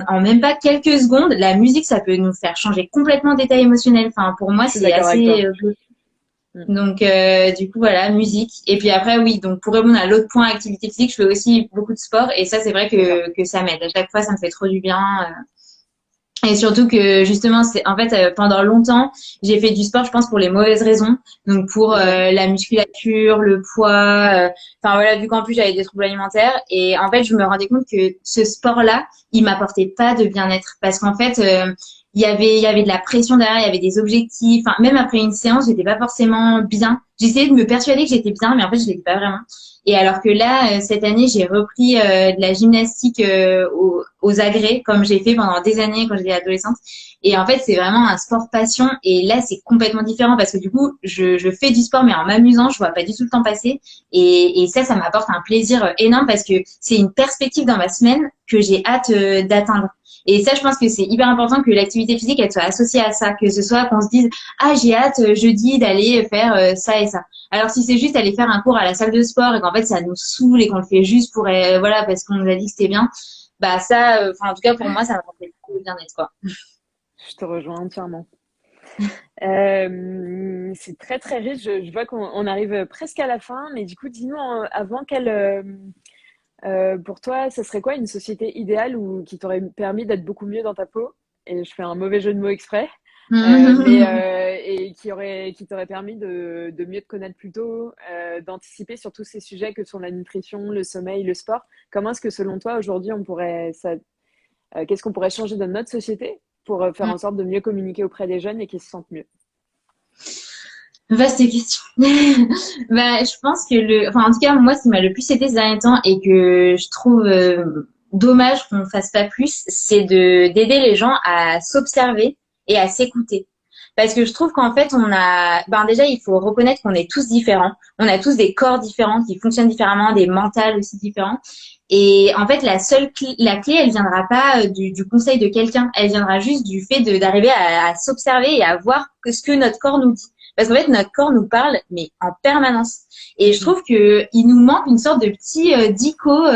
en même pas quelques secondes, la musique ça peut nous faire changer complètement d'état émotionnel. Enfin pour moi Je suis c'est d'accord avec assez toi. Mm. donc du coup voilà musique et puis après oui donc pour répondre à l'autre point activité physique je fais aussi beaucoup de sport et ça c'est vrai D'accord. que ça m'aide à chaque fois ça me fait trop du bien Et surtout que justement, pendant longtemps, j'ai fait du sport, je pense, pour les mauvaises raisons. Donc pour Ok. la musculature, le poids, enfin voilà, vu qu'en plus j'avais des troubles alimentaires. Et en fait, je me rendais compte que ce sport-là, il m'apportait pas de bien-être. Parce qu'en fait, il y avait de la pression derrière, il y avait des objectifs. Enfin, même après une séance, j'étais pas forcément bien. J'essayais de me persuader que j'étais bien, mais en fait, je l'étais pas vraiment. Et alors que là, cette année, j'ai repris de la gymnastique aux agrès, comme j'ai fait pendant des années quand j'étais adolescente. Et en fait, c'est vraiment un sport passion. Et là, c'est complètement différent parce que du coup, je fais du sport, mais en m'amusant, je vois pas du tout le temps passer. Et ça m'apporte un plaisir énorme parce que c'est une perspective dans ma semaine que j'ai hâte d'atteindre. Et ça, je pense que c'est hyper important que l'activité physique, elle soit associée à ça, que ce soit qu'on se dise, ah, j'ai hâte jeudi d'aller faire ça et ça. Alors si c'est juste aller faire un cours à la salle de sport et qu'en fait ça nous saoule et qu'on le fait juste pour voilà parce qu'on nous a dit que c'était bien, bah ça, enfin en tout cas pour moi ça m'apportait beaucoup de bien-être quoi. Je te rejoins entièrement. C'est très très riche. Je vois qu'on arrive presque à la fin, mais du coup, dis-nous avant pour toi, ça serait quoi une société idéale ou qui t'aurait permis d'être beaucoup mieux dans ta peau? Et je fais un mauvais jeu de mots exprès, et qui t'aurait permis de mieux te connaître plus tôt, d'anticiper sur tous ces sujets que sont la nutrition, le sommeil, le sport. Comment est-ce que selon toi aujourd'hui qu'est-ce qu'on pourrait changer dans notre société pour faire en sorte de mieux communiquer auprès des jeunes et qu'ils se sentent mieux? Vaste question. Bah, je pense que enfin, en tout cas, moi, ce qui m'a le plus aidé ces derniers temps et que je trouve dommage qu'on ne fasse pas plus, c'est d'aider les gens à s'observer et à s'écouter. Parce que je trouve qu'en fait, déjà, il faut reconnaître qu'on est tous différents. On a tous des corps différents qui fonctionnent différemment, des mentales aussi différents. Et en fait, la clé, elle viendra pas du conseil de quelqu'un. Elle viendra juste du fait d'arriver à s'observer et à voir ce que notre corps nous dit. Parce qu'en fait, notre corps nous parle, mais en permanence. Et je Mhm. trouve que il nous manque une sorte de petit dico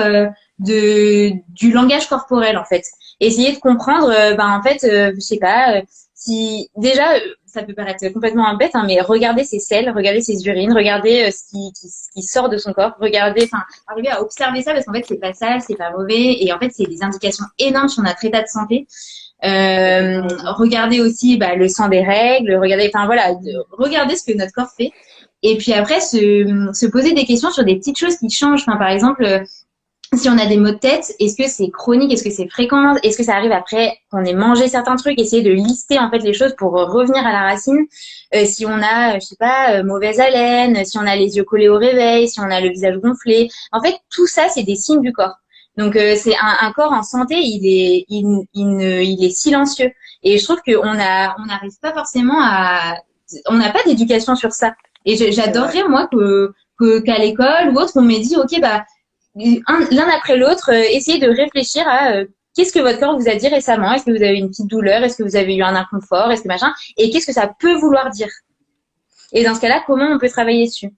du langage corporel, en fait. Essayer de comprendre, en fait, je sais pas, si déjà, ça peut paraître complètement bête, hein, mais regarder ses selles, regarder ses urines, regarder ce qui sort de son corps, regarder, enfin, arriver à observer ça parce qu'en fait, c'est pas sale, c'est pas mauvais, et en fait, c'est des indications énormes sur notre état de santé. Complètement raison. Regarder aussi le sang des règles, regarder, enfin voilà, regarder ce que notre corps fait. Et puis après, se poser des questions sur des petites choses qui changent. Enfin, par exemple, si on a des maux de tête, est-ce que c'est chronique, est-ce que c'est fréquent, est-ce que ça arrive après qu'on ait mangé certains trucs, essayer de lister en fait les choses pour revenir à la racine. Si on a, je sais pas, mauvaise haleine, si on a les yeux collés au réveil, si on a le visage gonflé, en fait tout ça c'est des signes du corps. Donc c'est un corps en santé, il est silencieux. Et je trouve on n'arrive pas forcément on n'a pas d'éducation sur ça. Et C'est vrai. j'adorerais moi qu'à l'école ou autre on m'ait dit ok bah l'un après l'autre, essayez de réfléchir à qu'est-ce que votre corps vous a dit récemment. Est-ce que vous avez une petite douleur? Est-ce que vous avez eu un inconfort? Est-ce que machin? Et qu'est-ce que ça peut vouloir dire? Et dans ce cas-là, comment on peut travailler dessus?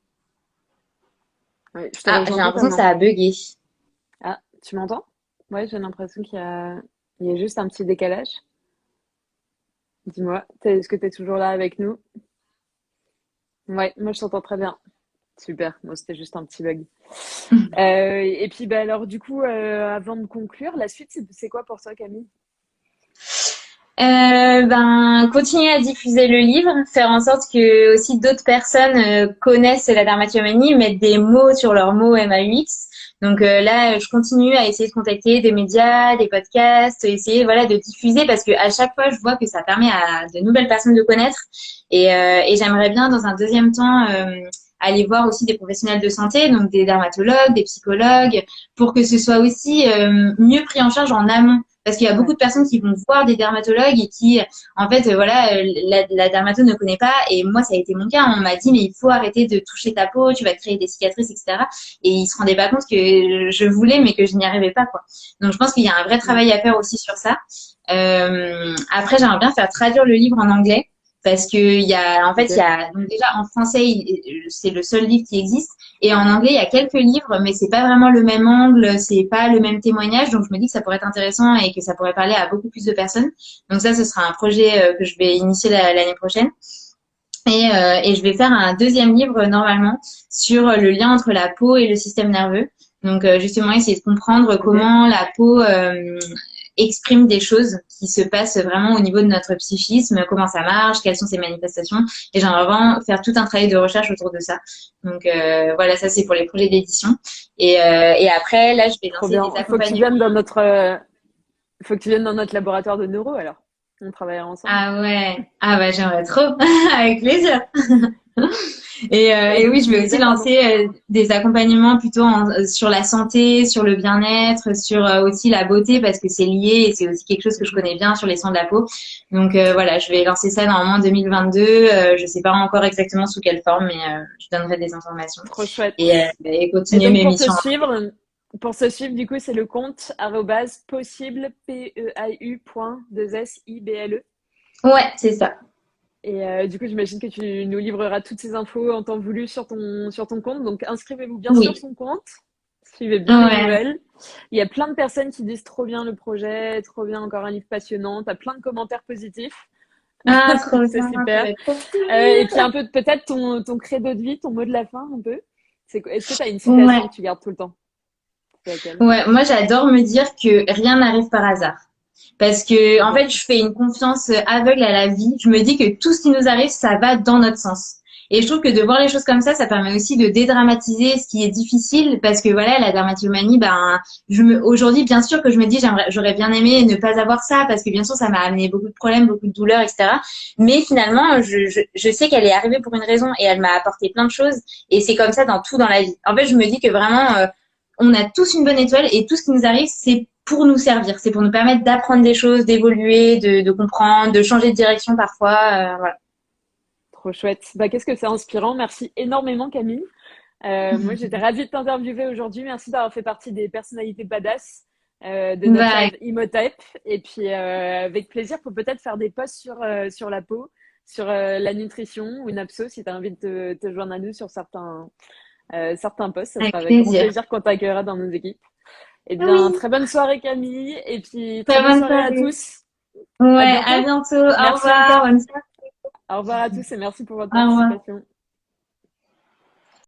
Oui, je te Ah, j'ai rejoins l'impression que totalement. ça a bugué. Ah, tu m'entends? Ouais, j'ai l'impression il y a juste un petit décalage. Dis-moi, est-ce que tu es toujours là avec nous? Ouais, moi je t'entends très bien. Super, moi c'était juste un petit bug. Et puis bah alors du coup, avant de conclure, la suite c'est quoi pour toi, Camille? Continuer à diffuser le livre, faire en sorte que aussi d'autres personnes connaissent la dermatillomanie, mettre des mots sur leurs mots MAUX. Donc là, je continue à essayer de contacter des médias, des podcasts, essayer voilà de diffuser parce que à chaque fois, je vois que ça permet à de nouvelles personnes de connaître. Et j'aimerais bien dans un deuxième temps aller voir aussi des professionnels de santé, donc des dermatologues, des psychologues, pour que ce soit aussi mieux pris en charge en amont. Parce qu'il y a beaucoup Ouais. de personnes qui vont voir des dermatologues et qui, en fait, voilà, la dermato ne connaît pas. Et moi, ça a été mon cas. On m'a dit, mais il faut arrêter de toucher ta peau, tu vas te créer des cicatrices, etc. Et ils se rendaient pas compte que je voulais, mais que je n'y arrivais pas, quoi. Donc, je pense qu'il y a un vrai Mm. travail à faire aussi sur ça. Après, j'aimerais bien faire traduire le livre en anglais. Parce que en fait, Ok. donc déjà en français, c'est le seul livre qui existe. Et en anglais, il y a quelques livres, mais c'est pas vraiment le même angle, c'est pas le même témoignage. Donc, je me dis que ça pourrait être intéressant et que ça pourrait parler à beaucoup plus de personnes. Donc ça, ce sera un projet que je vais initier l'année prochaine. Et je vais faire un deuxième livre normalement sur le lien entre la peau et le système nerveux. Donc justement, essayer de comprendre Ok. comment la peau exprime des choses qui se passent vraiment au niveau de notre psychisme, comment ça marche, quelles sont ces manifestations. Et j'aimerais vraiment faire tout un travail de recherche autour de ça. Donc voilà, ça c'est pour les projets d'édition. Et après, là, je vais Trop lancer bien. des Il faut que tu accompagnements. viennes faut que tu viennes dans notre laboratoire de neuro alors. On travaillera ensemble. Ah ouais, ah bah j'aimerais trop, avec plaisir. Et oui, je Tu vais aussi disais, pardon. lancer des accompagnements plutôt sur la santé, sur le bien-être, sur aussi la beauté parce que c'est lié et c'est aussi quelque chose que je Mhm. connais bien sur les soins de la peau. Donc voilà, je vais lancer ça normalement en 2022. Je sais pas encore exactement sous quelle forme, mais je donnerai des informations Trop chouette. et Et continuer donc mes missions. pour se suivre, du coup, c'est le compte possible, PEIU.2SIBLE. Ouais, c'est ça. Et du coup, j'imagine que tu nous livreras toutes ces infos en temps voulu sur ton compte. Donc, inscrivez-vous bien sur Oui. son compte. Suivez bien les Ouais. nouvelles. Il y a plein de personnes qui disent trop bien le projet, trop bien, encore un livre passionnant. T'as plein de commentaires positifs. Ah, trop C'est bien, ça super. va être trop Et puis cool. un peu, peut-être ton credo de vie, ton mot de la fin, un peu. Est-ce que tu as une Ouais. citation que tu gardes tout le temps? C'est laquelle? Ouais, moi j'adore me dire que rien n'arrive par hasard. Parce que en Ok. fait, je fais une confiance aveugle à la vie. Je me dis que tout ce qui nous arrive, ça va dans notre sens. Et je trouve que de voir les choses comme ça permet aussi de dédramatiser ce qui est difficile. Parce que voilà, la dermatomanie, ben, aujourd'hui, bien sûr que je me dis, j'aurais bien aimé ne pas avoir ça, parce que bien sûr, ça m'a amené beaucoup de problèmes, beaucoup de douleurs, etc. Mais finalement, je sais qu'elle est arrivée pour une raison et elle m'a apporté plein de choses. Et c'est comme ça dans tout dans la vie. En fait, je me dis que vraiment, on a tous une bonne étoile et tout ce qui nous arrive, c'est pour nous servir. C'est pour nous permettre d'apprendre des choses, d'évoluer, de comprendre, de changer de direction parfois. Voilà. Trop chouette. Bah, qu'est-ce que c'est inspirant. Merci énormément, Camille. Moi, j'étais ravie de t'interviewer aujourd'hui. Merci d'avoir fait partie des personnalités badass de notre Bah, live Emotype. Et puis, avec plaisir pour peut-être faire des posts sur la peau, sur la nutrition ou une abso si tu as envie de te joindre à nous sur certains posts. Ça sera avec avec grand plaisir. plaisir qu'on t'accueillera dans nos équipes. Eh bien, Oui, très bonne soirée, Camille. Et puis, très très bonne bonne soirée à soirée. tous. À Ouais, à bientôt. bientôt. Au Merci revoir. encore. Bonne soirée. Au revoir à tous et merci pour votre Au revoir. participation.